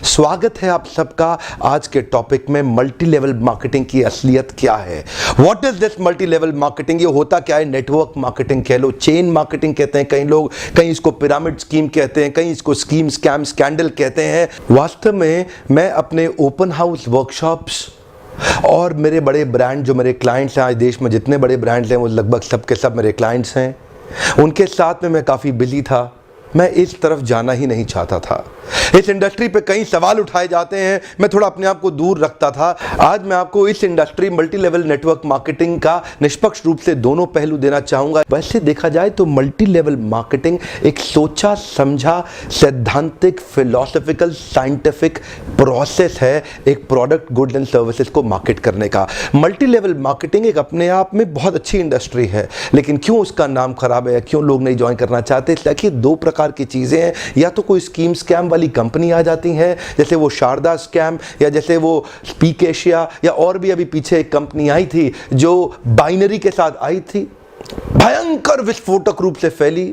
स्वागत है आप सबका आज के टॉपिक में मल्टी लेवल मार्केटिंग की असलियत क्या है। What is this multi level marketing? ये होता क्या है? नेटवर्क मार्केटिंग कह लो, चेन मार्केटिंग कहते हैं कई लोग, कहीं इसको पिरामिड स्कीम कहते हैं, कहीं इसको स्कीम स्कैम स्कैंडल कहते हैं। वास्तव में मैं अपने ओपन हाउस वर्कशॉप्स और मेरे बड़े ब्रांड जो मेरे क्लाइंट्स हैं, आज देश में जितने बड़े ब्रांड्स हैं वो लगभग सब के सब मेरे क्लाइंट्स हैं, उनके साथ में मैं काफ़ी बिजी था। मैं इस तरफ जाना ही नहीं चाहता था। इस इंडस्ट्री पे कई सवाल उठाए जाते हैं, मैं थोड़ा अपने आप को दूर रखता था। आज मैं आपको इस industry multi level network marketing का निष्पक्ष रूप से दोनों पहलू देना चाहूँगा। वैसे देखा जाए तो मल्टी लेवल मार्केटिंग एक सोचा समझा सैद्धांतिक फिलोसॉफिकल साइंटिफिक प्रोसेस है एक प्रोडक्ट गुड्स एंड सर्विसेज को मार्केट करने का। मल्टी लेवल मार्केटिंग एक अपने आप में बहुत अच्छी इंडस्ट्री है, लेकिन क्यों उसका नाम खराब है, क्यों लोग नहीं ज्वाइन करना चाहते? देखिए, दो प्रकार की चीजें हैं। या तो कोई स्कीम स्कैम वाली कंपनी आ जाती है, जैसे वो शारदा स्कैम या जैसे वो स्पीक एशिया, या और भी अभी पीछे एक कंपनी आई थी जो बाइनरी के साथ आई थी, भयंकर विस्फोटक रूप से फैली,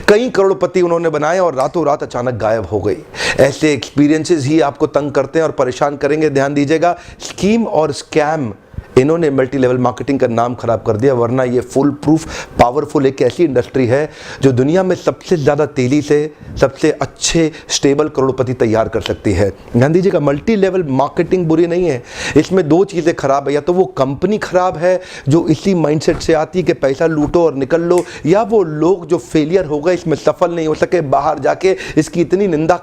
कई करोड़पति उन्होंने बनाए और रातों रात अचानक गायब हो गई। ऐसे एक्सपीरियंसेस ही आपको तंग करते हैं और परेशान करेंगे। ध्यान दीजिएगा, स्कीम और स्कैम इन्होंने मल्टी लेवल मार्केटिंग का नाम खराब कर दिया, वरना ये फुल प्रूफ पावरफुल एक ऐसी इंडस्ट्री है जो दुनिया में सबसे ज़्यादा तेजी से सबसे अच्छे स्टेबल करोड़पति तैयार कर सकती है। ध्यान दीजिएगा, मल्टी लेवल मार्केटिंग बुरी नहीं है, इसमें दो चीज़ें खराब है। या तो वो कंपनी खराब है जो इसी माइंडसेट से आती है कि पैसा लूटो और निकल लो, या वो लोग जो फेलियर हो गए, इसमें सफल नहीं हो सके, बाहर जाके इसकी इतनी निंदा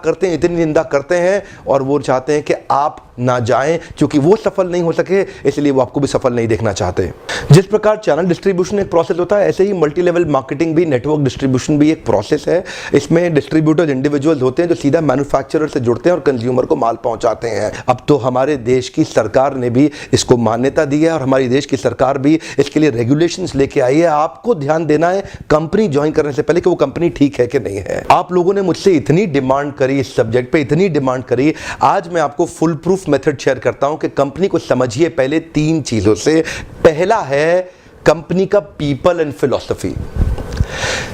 करते हैं और वो चाहते हैं कि आप ना जाएं, क्योंकि वो सफल नहीं हो सके इसलिए वो आपको भी सफल नहीं देखना चाहते। जिस प्रकार चैनल डिस्ट्रीब्यूशन एक प्रोसेस होता है, ऐसे ही मल्टी लेवल मार्केटिंग भी, नेटवर्क डिस्ट्रीब्यूशन भी एक प्रोसेस है। इसमें डिस्ट्रीब्यूटर्स इंडिविजुअल्स होते हैं जो सीधा मैन्युफैक्चरर से जुड़ते हैं और कंज्यूमर को माल पहुंचाते हैं। अब तो हमारे देश की सरकार ने भी इसको मान्यता दी है और हमारी देश की सरकार भी इसके लिए रेगुलेशंस लेके आई है। आपको ध्यान देना है कंपनी ज्वाइन करने से पहले कि वो कंपनी ठीक है कि नहीं है। आप लोगों ने मुझसे इतनी डिमांड करी इस सब्जेक्ट पे, इतनी डिमांड करी, आज मैं आपको फुल प्रूफ मेथड शेयर करता हूं कि कंपनी को समझिए पहले तीन चीजों से। पहला है कंपनी का पीपल एंड फिलॉसफी।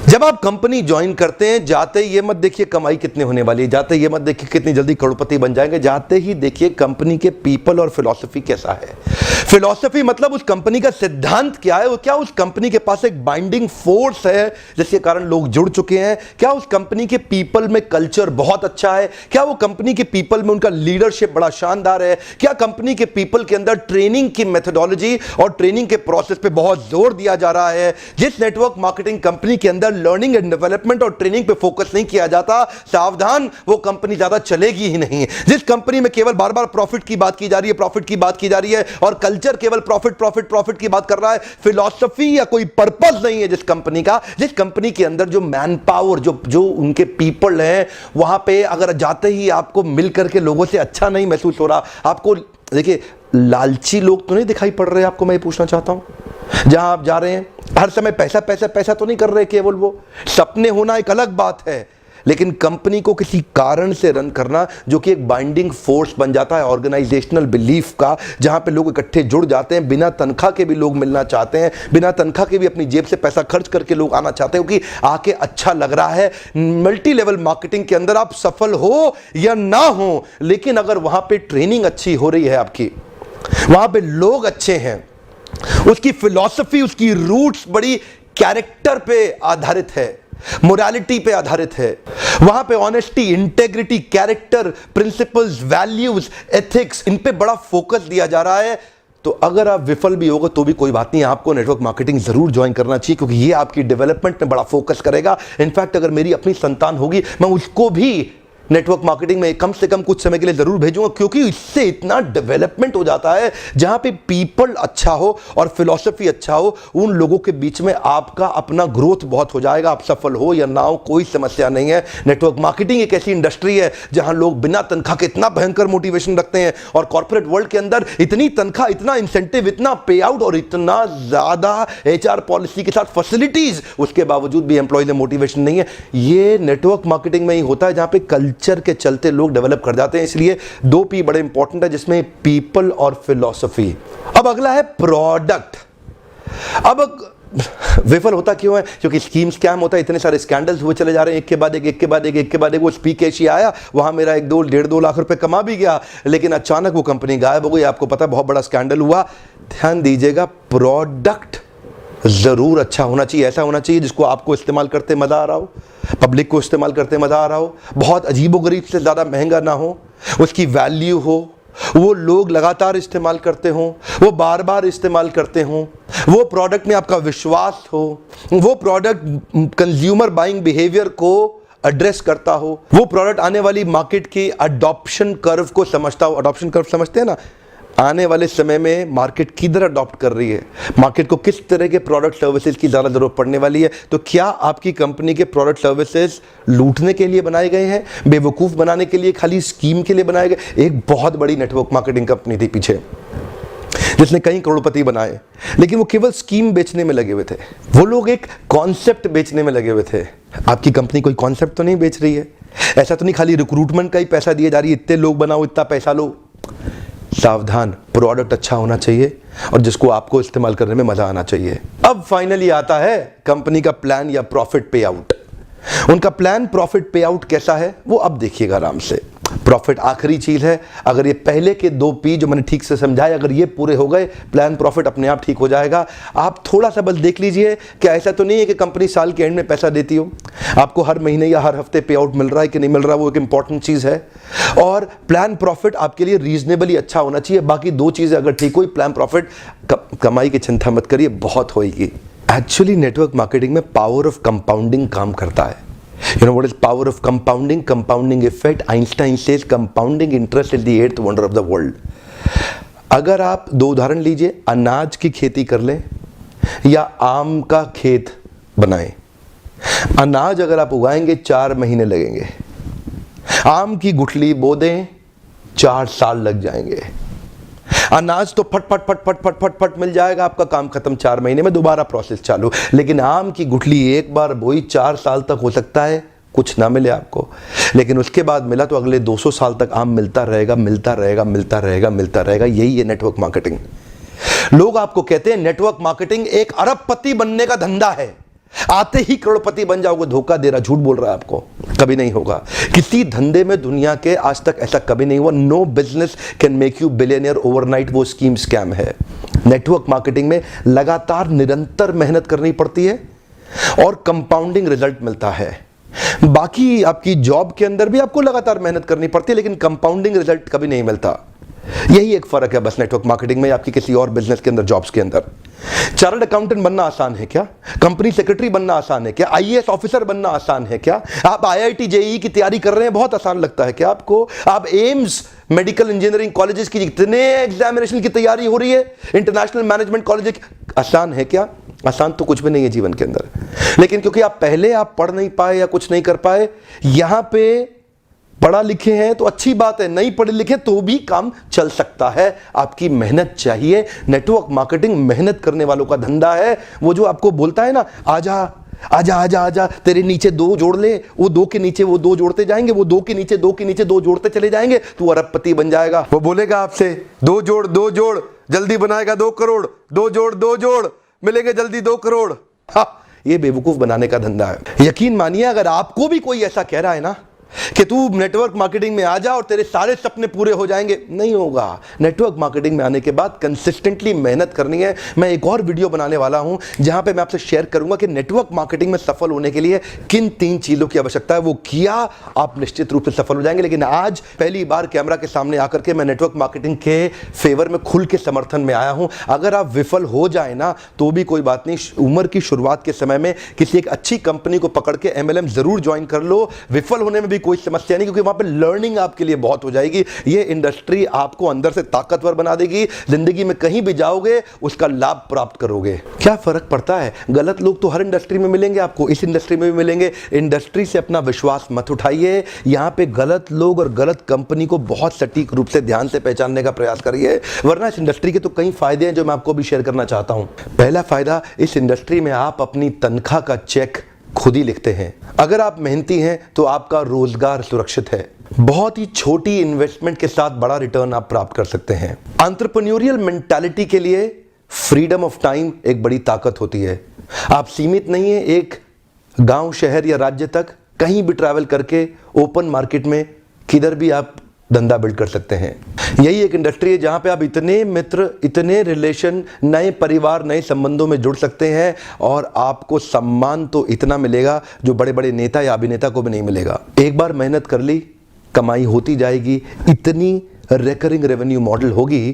जब आप कंपनी ज्वाइन करते हैं, जाते ही ये मत देखिए कमाई कितनी होने वाली है, जाते ही ये मत देखिए कितनी जल्दी करोड़पति बन जाएंगे, जाते ही देखिए कंपनी के पीपल और फिलॉसफी कैसा है। फिलॉसफी मतलब उस कंपनी का सिद्धांत क्या है, क्या उस कंपनी के पास एक बाइंडिंग फोर्स है जिसके कारण लोग जुड़ चुके हैं, क्या उस कंपनी के पीपल में कल्चर बहुत अच्छा है, क्या वो कंपनी के पीपल में उनका लीडरशिप बड़ा शानदार है, क्या कंपनी के पीपल के अंदर ट्रेनिंग की मेथोडोलॉजी और ट्रेनिंग के प्रोसेस पे बहुत जोर दिया जा रहा है। जिस नेटवर्क मार्केटिंग कंपनी के अंदर लर्निंग एंड डेवलपमेंट और ट्रेनिंग पे फोकस नहीं किया जाता, सावधान, वो कंपनी ज्यादा चलेगी ही नहीं। जिस कंपनी में केवल बार बार प्रॉफिट की बात की जा रही है, प्रॉफिट की बात की जा रही है और कल्चर केवल प्रॉफिट प्रॉफिट प्रॉफिट की बात कर रहा है, फिलॉसफी या कोई पर्पस नहीं है जिस कंपनी का, जिस कंपनी के अंदर जो मैन पावर, जो उनके पीपल हैं, वहां पे अगर जाते ही आपको मिलकर के लोगों से अच्छा नहीं महसूस हो रहा, आपको देखिए लालची लोग तो नहीं दिखाई पड़ रहे आपको, मैं पूछना चाहता हूं, जहां आप जा रहे हैं हर समय पैसा पैसा पैसा तो नहीं कर रहे केवल, वो सपने होना एक अलग बात है, लेकिन कंपनी को किसी कारण से रन करना जो कि एक बाइंडिंग फोर्स बन जाता है ऑर्गेनाइजेशनल बिलीफ का, जहां पे लोग इकट्ठे जुड़ जाते हैं, बिना तनख्वाह के भी लोग मिलना चाहते हैं, बिना तनख्वाह के भी अपनी जेब से पैसा खर्च करके लोग आना चाहते हैं क्योंकि आके अच्छा लग रहा है। मल्टी लेवल मार्केटिंग के अंदर आप सफल हो या ना हो, लेकिन अगर वहां पे ट्रेनिंग अच्छी हो रही है आपकी, वहां पे लोग अच्छे हैं, उसकी फिलॉसफी, उसकी रूट्स बड़ी कैरेक्टर पे आधारित है, मोरालिटी पे आधारित है, वहां पे honesty, integrity, character, principles, values, ethics, इन पे बड़ा फोकस दिया जा रहा है, तो अगर आप विफल भी होगा तो भी कोई बात नहीं, आपको नेटवर्क मार्केटिंग जरूर ज्वाइन करना चाहिए क्योंकि ये आपकी डेवलपमेंट में बड़ा फोकस करेगा। इनफैक्ट अगर मेरी अपनी संतान होगी, मैं उसको भी नेटवर्क मार्केटिंग में कम से कम कुछ समय के लिए जरूर भेजूंगा, क्योंकि इससे इतना डेवलपमेंट हो जाता है जहां पे पीपल अच्छा हो और फिलॉसफी अच्छा हो, उन लोगों के बीच में आपका अपना ग्रोथ बहुत हो जाएगा। आप सफल हो या ना हो कोई समस्या नहीं है। नेटवर्क मार्केटिंग एक ऐसी इंडस्ट्री है जहां लोग बिना तनख्वाह के इतना भयंकर मोटिवेशन रखते हैं और कॉर्पोरेट वर्ल्ड के अंदर इतनी तनख्वाह, इतना इंसेंटिव, इतना पे आउट और इतना ज्यादा एचआर पॉलिसी के साथ फैसिलिटीज, उसके बावजूद भी एम्प्लॉयज में मोटिवेशन नहीं है। ये नेटवर्क मार्केटिंग में ही होता है जहां पे कल्चर के चलते लोग डेवलप कर जाते हैं। इसलिए दो पी बड़े इंपॉर्टेंट है जिसमें पीपल और फिलॉसफी। अब अगला है प्रोडक्ट। अब विफल होता क्यों है? क्योंकि स्कीम स्कैम होता है, इतने सारे स्कैंडल्स हुए चले जा रहे हैं, एक के बाद एक, एक के बाद एक, एक के बाद एक। वो स्पीक एशिया आया, वहां मेरा 1-2 लाख रुपए कमा भी गया, लेकिन अचानक वो कंपनी गायब हो गई। आपको पता, बहुत बड़ा स्कैंडल हुआ। ध्यान दीजिएगा, प्रोडक्ट जरूर अच्छा होना चाहिए, ऐसा होना चाहिए जिसको आपको इस्तेमाल करते मजा आ रहा हो, पब्लिक को इस्तेमाल करते मजा आ रहा हो, बहुत अजीबोगरीब से ज्यादा महंगा ना हो, उसकी वैल्यू हो, वो लोग लगातार इस्तेमाल करते हों, वो बार बार इस्तेमाल करते हों, वो प्रोडक्ट में आपका विश्वास हो, वो प्रोडक्ट कंज्यूमर बाइंग बिहेवियर को एड्रेस करता हो, वो प्रोडक्ट आने वाली मार्केट की अडॉप्शन कर्व को समझता हो। अडॉप्शन कर्व समझते हैं ना, आने वाले समय में मार्केट किधर अडॉप्ट कर रही है, मार्केट को किस तरह के प्रोडक्ट सर्विसेज की ज़्यादा ज़रूरत पड़ने वाली है। तो क्या आपकी कंपनी के प्रोडक्ट सर्विसेज लूटने के लिए बनाए गए हैं, बेवकूफ़ बनाने के लिए, खाली स्कीम के लिए बनाए गए? एक बहुत बड़ी नेटवर्क मार्केटिंग कंपनी थी पीछे, जिसने कई करोड़पति बनाए, लेकिन वो केवल स्कीम बेचने में लगे हुए थे। वो लोग एक कॉन्सेप्ट बेचने में लगे हुए थे। आपकी कंपनी कोई कॉन्सेप्ट तो नहीं बेच रही है, ऐसा तो नहीं खाली रिक्रूटमेंट का ही पैसा दिए जा रही है, इतने लोग बनाओ, इतना पैसा लो। सावधान, प्रोडक्ट अच्छा होना चाहिए और जिसको आपको इस्तेमाल करने में मजा आना चाहिए। अब फाइनली आता है कंपनी का प्लान या प्रॉफिट पे आउट। उनका प्लान प्रॉफिट पे आउट कैसा है वो अब देखिएगा आराम से। प्रॉफिट आखिरी चीज है। अगर ये पहले के 2 P जो मैंने ठीक से समझाए, अगर ये पूरे हो गए, प्लान प्रॉफिट अपने आप ठीक हो जाएगा। आप थोड़ा सा बस देख लीजिए कि ऐसा तो नहीं है कि कंपनी साल के एंड में पैसा देती हो, आपको हर महीने या हर हफ्ते पे आउट मिल रहा है कि नहीं मिल रहा, वो एक इंपॉर्टेंट चीज है। और प्लान प्रॉफिट आपके लिए रीजनेबली अच्छा होना चाहिए। बाकी 2 चीजें अगर ठीक हुई, प्लान प्रॉफिट, कमाई की चिंता मत करिए, बहुत होगी। एक्चुअली नेटवर्क मार्केटिंग में पावर ऑफ कंपाउंडिंग काम करता है। You know what is power of compounding? Compounding effect. Einstein says compounding interest is the 8th wonder of the world. अगर आप 2 उदाहरण लीजिए, अनाज की खेती कर लें या आम का खेत बनाएं। अनाज अगर आप उगाएंगे 4 महीने लगेंगे, आम की गुठली बो दें 4 साल लग जाएंगे। अनाज तो फट फट फट फट फट फट फट मिल जाएगा, आपका काम खत्म, 4 महीने में दोबारा प्रोसेस चालू। लेकिन आम की गुठली एक बार बोई 4 साल तक हो सकता है कुछ ना मिले आपको, लेकिन उसके बाद मिला तो अगले 200 साल तक आम मिलता रहेगा, मिलता रहेगा, मिलता रहेगा, मिलता रहेगा। यही है नेटवर्क मार्केटिंग। लोग आपको कहते हैं नेटवर्क मार्केटिंग एक अरबपति बनने का धंधा है, आते ही करोड़पति बन जाओगे। धोखा दे रहा, झूठ बोल रहा है आपको, कभी नहीं होगा। किसी धंधे में दुनिया के आज तक ऐसा कभी नहीं हुआ। No business can make you billionaire overnight, वो स्कीम स्कैम है। नेटवर्क मार्केटिंग में लगातार निरंतर मेहनत करनी पड़ती है और कंपाउंडिंग रिजल्ट मिलता है। बाकी आपकी जॉब के अंदर भी आपको लगातार मेहनत करनी पड़ती है, लेकिन कंपाउंडिंग रिजल्ट कभी नहीं मिलता। यही एक फर्क है बस नेटवर्क मार्केटिंग में आपकी किसी और बिजनेस के अंदर, जॉब्स के अंदर। चार्टर्ड अकाउंटेंट बनना आसान है क्या? कंपनी सेक्रेटरी बनना आसान है क्या? आईएएस ऑफिसर बनना आसान है क्या? आप आईआईटी जेईई की तैयारी कर रहे हैं, बहुत आसान लगता है क्या आपको? आप एम्स मेडिकल इंजीनियरिंग कॉलेजेस की जितने एग्जामिनेशन की तैयारी हो रही है, इंटरनेशनल मैनेजमेंट कॉलेज, आसान है क्या? आसान तो कुछ भी नहीं है जीवन के अंदर। लेकिन क्योंकि आप पहले आप पढ़ नहीं पाए या कुछ नहीं कर पाए, यहां पे पढ़ा लिखे हैं तो अच्छी बात है, नहीं पढ़े लिखे तो भी काम चल सकता है। आपकी मेहनत चाहिए। नेटवर्क मार्केटिंग मेहनत करने वालों का धंधा है। वो जो आपको बोलता है ना, आजा आजा आजा आजा, तेरे नीचे 2 जोड़ ले, वो 2 के नीचे वो 2 जोड़ते जाएंगे, वो 2 के नीचे 2 के नीचे 2 जोड़ते चले जाएंगे, तू अरबपति बन जाएगा। वो बोलेगा आपसे 2 जोड़ 2 जोड़, जल्दी बनाएगा 2 करोड़, 2 जोड़ 2 जोड़, मिलेंगे जल्दी 2 करोड़। हाँ, ये बेवकूफ बनाने का धंधा है। यकीन मानिए, अगर आपको भी कोई ऐसा कह रहा है ना कि तू नेटवर्क मार्केटिंग में आ जा और तेरे सारे सपने पूरे हो जाएंगे, नहीं होगा। नेटवर्क मार्केटिंग में आने के बाद कंसिस्टेंटली मेहनत करनी है। मैं एक और वीडियो बनाने वाला हूं जहां पे मैं आपसे शेयर करूंगा कि नेटवर्क मार्केटिंग में सफल होने के लिए किन 3 चीजों की आवश्यकता है। वो किया आप निश्चित रूप से सफल हो जाएंगे। लेकिन आज पहली बार कैमरा के सामने आकर के मैं नेटवर्क मार्केटिंग के फेवर में खुल के समर्थन में आया हूं। अगर आप विफल हो जाए ना तो भी कोई बात नहीं, उम्र की शुरुआत के समय में किसी एक अच्छी कंपनी को पकड़ के MLM जरूर ज्वाइन कर लो। विफल होने में भी कोई समस्या नहीं, क्योंकि वहां पे लर्निंग आपके लिए बहुत हो जाएगी। ये इंडस्ट्री आपको अंदर से ताकतवर बना देगी। जिंदगी में कहीं भी जाओगे उसका लाभ प्राप्त करोगे। क्या फर्क पड़ता है? गलत लोग तो हर इंडस्ट्री में मिलेंगे आपको, इस इंडस्ट्री में भी मिलेंगे। इंडस्ट्री से अपना विश्वास मत उठाइए। यहां पे गलत लोग और गलत कंपनी को बहुत सटीक रूप से ध्यान से पहचानने का प्रयास करिए, वरना इस इंडस्ट्री के तो कई फायदे हैं जो मैं आपको भी शेयर करना चाहता हूं। पहला फायदा, इस इंडस्ट्री में आप अपनी तनख्वाह का चेक खुद ही लिखते हैं। अगर आप मेहनती हैं तो आपका रोजगार सुरक्षित है। बहुत ही छोटी इन्वेस्टमेंट के साथ बड़ा रिटर्न आप प्राप्त कर सकते हैं। एंटरप्रेन्योरियल मेंटालिटी के लिए फ्रीडम ऑफ टाइम एक बड़ी ताकत होती है। आप सीमित नहीं है एक गांव, शहर या राज्य तक, कहीं भी ट्रैवल करके ओपन मार्केट में किधर भी आप धंधा बिल्ड कर सकते हैं। यही एक इंडस्ट्री है जहां पे आप इतने मित्र, इतने रिलेशन, नए परिवार, नए संबंधों में जुड़ सकते हैं और आपको सम्मान तो इतना मिलेगा जो बड़े बड़े नेता या अभिनेता को भी नहीं मिलेगा। एक बार मेहनत कर ली, कमाई होती जाएगी। इतनी रिकरिंग रेवेन्यू मॉडल होगी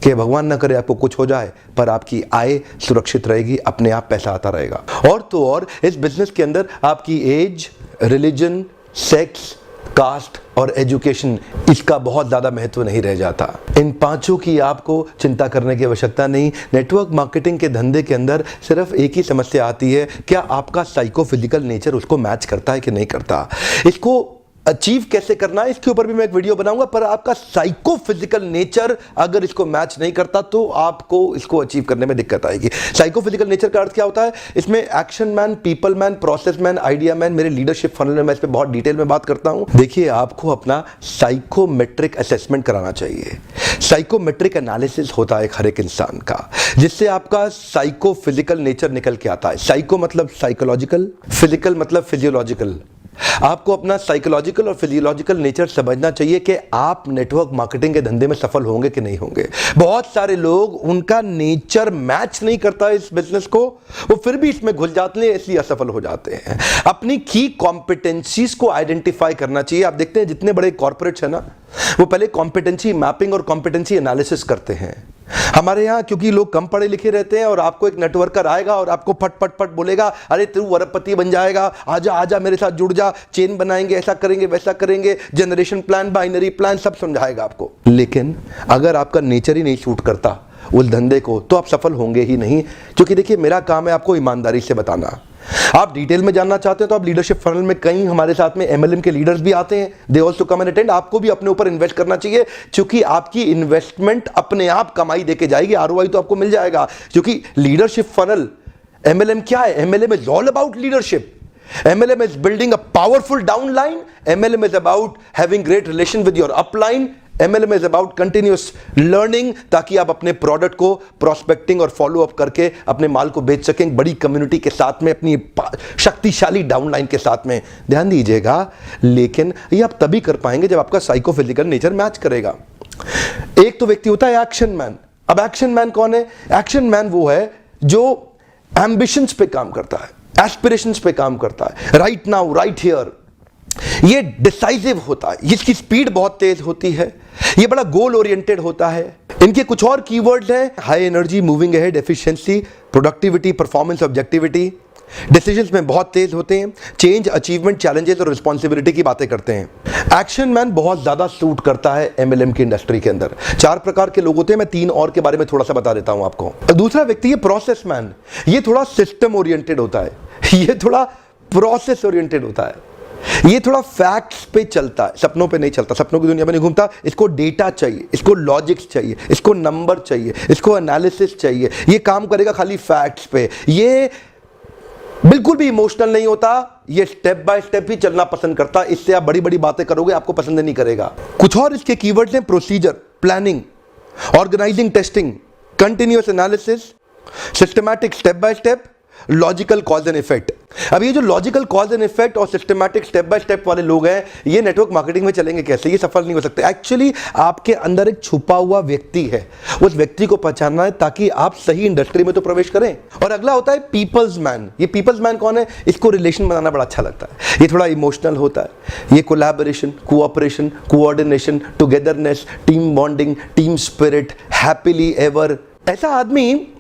कि भगवान ना करे आपको कुछ हो जाए, पर आपकी आय सुरक्षित रहेगी, अपने आप पैसा आता रहेगा। और तो और इस बिजनेस के अंदर आपकी एज, रिलीजन, सेक्स, कास्ट और एजुकेशन, इसका बहुत ज्यादा महत्व नहीं रह जाता। इन पांचों की आपको चिंता करने की आवश्यकता नहीं। नेटवर्क मार्केटिंग के धंधे के अंदर सिर्फ एक ही समस्या आती है, क्या आपका साइकोफिजिकल नेचर उसको मैच करता है कि नहीं करता। इसको अचीव कैसे करना है इसके ऊपर भी मैं एक वीडियो बनाऊंगा, पर आपका साइकोफिजिकल नेचर अगर इसको मैच नहीं करता तो आपको इसको अचीव करने में दिक्कत आएगी। साइकोफिजिकल नेचर का अर्थ क्या होता है? इसमें action man, people man, process man, idea man, मेरे लीडरशिप फनल में मैं इस पर बहुत डिटेल में बात करता हूं। देखिए, आपको अपना साइकोमेट्रिक असेसमेंट कराना चाहिए। साइकोमेट्रिक एनालिसिस होता है हर एक इंसान का, जिससे आपका साइकोफिजिकल नेचर निकल के आता है। साइको मतलब साइकोलॉजिकल, फिजिकल मतलब फिजियोलॉजिकल। आपको अपना साइकोलॉजिकल और फिजियोलॉजिकल नेचर समझना चाहिए कि आप नेटवर्क मार्केटिंग के धंधे में सफल होंगे कि नहीं होंगे। बहुत सारे लोग, उनका नेचर मैच नहीं करता इस बिजनेस को, वो फिर भी इसमें घुस जाते हैं, इसलिए असफल हो जाते हैं। अपनी की कॉम्पिटेंसीज को आइडेंटिफाई करना चाहिए। आप देखते हैं जितने बड़े कॉर्पोरेट्स हैं ना, वो पहले कॉम्पिटेंसी मैपिंग और कॉम्पिटेंसी एनालिसिस करते हैं। हमारे यहाँ क्योंकि लोग कम पढ़े लिखे रहते हैं और आपको एक नेटवर्कर आएगा और आपको फट फट फट बोलेगा, अरे तू अरबपति बन जाएगा, आजा आजा मेरे साथ जुड़ जा, चेन बनाएंगे, ऐसा करेंगे वैसा करेंगे, जनरेशन प्लान, बाइनरी प्लान, सब समझाएगा आपको। लेकिन अगर आपका नेचर ही नहीं सूट करता उस धंधे को, तो आप सफल होंगे ही नहीं। क्योंकि देखिए, मेरा काम है आपको ईमानदारी से बताना। आप डिटेल में जानना चाहते हैं तो आप लीडरशिप फनल में कई हमारे साथ में एमएलएम के लीडर्स भी आते हैं, they also come and attend. आपको भी अपने ऊपर इन्वेस्ट करना चाहिए, क्योंकि आपकी इन्वेस्टमेंट अपने आप कमाई देके जाएगी, आरओआई तो आपको मिल जाएगा। क्योंकि लीडरशिप फनल, एमएलएम क्या है? MLM is all about leadership. MLM is building a powerful downline. MLM is about having great relation with your upline. MLM is about continuous learning, ताकि आप अपने प्रोडक्ट को प्रोस्पेक्टिंग और फॉलो अप करके अपने माल को बेच सकें बड़ी कम्युनिटी के साथ में, अपनी शक्तिशाली डाउनलाइन के साथ में। ध्यान दीजिएगा, लेकिन ये आप तभी कर पाएंगे जब आपका साइकोफिजिकल नेचर मैच करेगा। एक तो व्यक्ति होता है एक्शन मैन। अब एक्शन मैन कौन है? एक्शन मैन वो है जो एम्बिशंस पे काम करता है, एस्पिरेशंस पे काम करता है, राइट नाउ, राइट हियर। ये डिसाइसिव होता है, इसकी स्पीड बहुत तेज होती है, ये बड़ा गोल ओरिएंटेड होता है। इनके कुछ और कीवर्ड्स हैं: high energy, moving ahead, efficiency, productivity, performance, objectivity. Decisions में बहुत तेज होते हैं, चेंज, अचीवमेंट, चैलेंजेस और रिस्पॉन्सिबिलिटी की बातें करते हैं। एक्शन मैन बहुत ज्यादा सूट करता है एमएलएम की इंडस्ट्री के अंदर। 4 प्रकार के लोग होते हैं, मैं 3 और के बारे में थोड़ा सा बता देता हूं आपको। दूसरा व्यक्ति है प्रोसेस मैन। ये थोड़ा सिस्टम ओरिएंटेड होता है, ये थोड़ा प्रोसेस ओरिएंटेड होता है, ये थोड़ा फैक्ट्स पे चलता है, सपनों पे नहीं चलता, सपनों की दुनिया में नहीं घूमता। इसको डेटा चाहिए, इसको लॉजिक्स चाहिए, इसको नंबर चाहिए, इसको एनालिसिस चाहिए। ये काम करेगा खाली फैक्ट्स पे, ये बिल्कुल भी इमोशनल नहीं होता, ये स्टेप बाय स्टेप ही चलना पसंद करता। इससे आप बड़ी बड़ी बातें करोगे, आपको पसंद नहीं करेगा। कुछ और इसके कीवर्ड्स हैं: procedure, planning, organizing, testing, continuous analysis, systematic step by step, logical cause and effect. अब ये जो लॉजिकल कॉज एंड इफेक्ट और सिस्टमैटिक स्टेप बाय स्टेप वाले लोग हैं, ये नेटवर्क मार्केटिंग में चलेंगे कैसे? ये सफल नहीं हो सकते। एक्चुअली आपके अंदर एक छुपा हुआ व्यक्ति है, उस व्यक्ति को पहचानना है ताकि आप सही इंडस्ट्री में तो प्रवेश करें। और अगला होता है पीपल्स मैन। ये पीपल्स मैन कौन है? इसको रिलेशन बनाना बड़ा अच्छा लगता है, ये थोड़ा इमोशनल होता है, ये collaboration, cooperation, coordination, togetherness, team bonding, team spirit, happily ever. ऐसा आदमी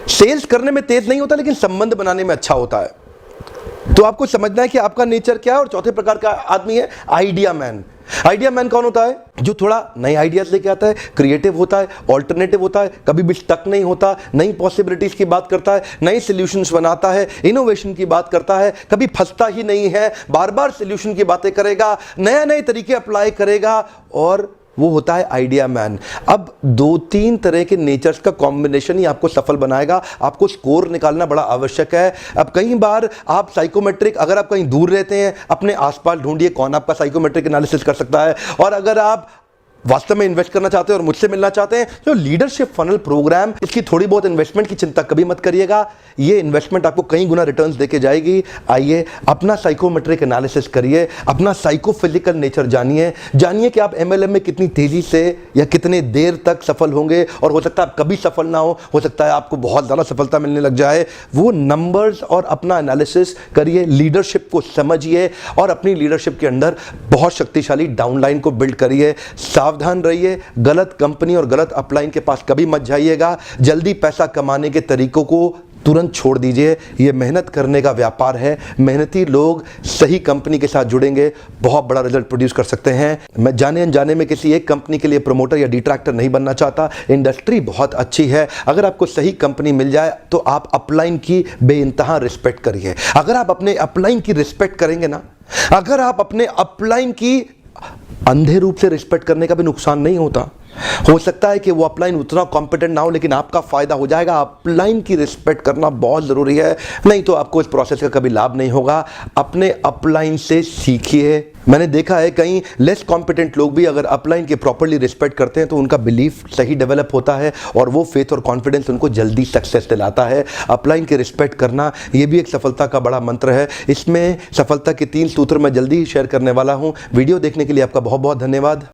सेल्स करने में तेज नहीं होता, लेकिन संबंध बनाने में अच्छा होता है। तो आपको समझना है कि आपका नेचर क्या है। और चौथे प्रकार का आदमी है आइडिया मैन। आइडिया मैन कौन होता है? जो थोड़ा नए आइडियाज लेके आता है, क्रिएटिव होता है, ऑल्टरनेटिव होता है, कभी भी स्टक नहीं होता, नई पॉसिबिलिटीज की बात करता है, नए सॉल्यूशंस बनाता है, इनोवेशन की बात करता है, कभी फंसता ही नहीं है, बार बार सॉल्यूशन की बातें करेगा, नए नए तरीके अप्लाई करेगा, और वो होता है आइडिया मैन। अब 2-3 तरह के नेचर्स का कॉम्बिनेशन ही आपको सफल बनाएगा। आपको स्कोर निकालना बड़ा आवश्यक है। अब कई बार आप साइकोमेट्रिक, अगर आप कहीं दूर रहते हैं, अपने आसपास ढूंढिए कौन आपका साइकोमेट्रिक एनालिसिस कर सकता है। और अगर आप वास्तव में इन्वेस्ट करना चाहते हैं और मुझसे मिलना चाहते हैं, जो लीडरशिप फनल प्रोग्राम, इसकी थोड़ी बहुत इन्वेस्टमेंट की चिंता कभी मत करिएगा, ये इन्वेस्टमेंट आपको कई गुना रिटर्न्स देके जाएगी। आइए अपना साइकोमेट्रिक एनालिसिस करिए, अपना साइकोफिजिकल नेचर जानिए कि आप एमएलएम में कितनी तेजी से या कितने देर तक सफल होंगे, और हो सकता है आप कभी सफल ना हो सकता है आपको बहुत ज्यादा सफलता मिलने लग जाए। वो नंबर्स और अपना एनालिसिस करिए, लीडरशिप को समझिए और अपनी लीडरशिप के अंदर बहुत शक्तिशाली डाउनलाइन को बिल्ड करिए। सावधान रहिए, गलत कंपनी और गलत अपलाइन के पास कभी मत जाइएगा। जल्दी पैसा कमाने के तरीकों को तुरंत छोड़ दीजिए, ये मेहनत करने का व्यापार है। मेहनती लोग सही कंपनी के साथ जुड़ेंगे, बहुत बड़ा रिजल्ट प्रोड्यूस कर सकते हैं। मैं जाने अनजाने में किसी एक कंपनी के लिए प्रमोटर या डिट्रैक्टर नहीं बनना चाहता। इंडस्ट्री बहुत अच्छी है, अगर आपको सही कंपनी मिल जाए तो आप अपलाइन की बेइंतहा रिस्पेक्ट करिए। अगर आप अपने अपलाइन की रिस्पेक्ट करेंगे ना, अगर आप अपने अपलाइन की अंधे रूप से रिस्पेक्ट करने का भी नुकसान नहीं होता। हो सकता है कि वो अपलाइन उतना कॉम्पिटेंट ना हो, लेकिन आपका फायदा हो जाएगा। अपलाइन की रिस्पेक्ट करना बहुत जरूरी है, नहीं तो आपको इस प्रोसेस का कभी लाभ नहीं होगा। अपने अपलाइन से सीखिए। मैंने देखा है कई लेस कॉम्पिटेंट लोग भी अगर अपलाइन की प्रॉपर्ली रिस्पेक्ट करते हैं तो उनका बिलीफ सही डेवलप होता है और वो फेथ और कॉन्फिडेंस उनको जल्दी सक्सेस दिलाता है। अपलाइन की रिस्पेक्ट करना ये भी एक सफलता का बड़ा मंत्र है। इसमें सफलता के 3 सूत्र मैं जल्दी ही शेयर करने वाला हूं। वीडियो देखने के लिए आपका बहुत बहुत धन्यवाद।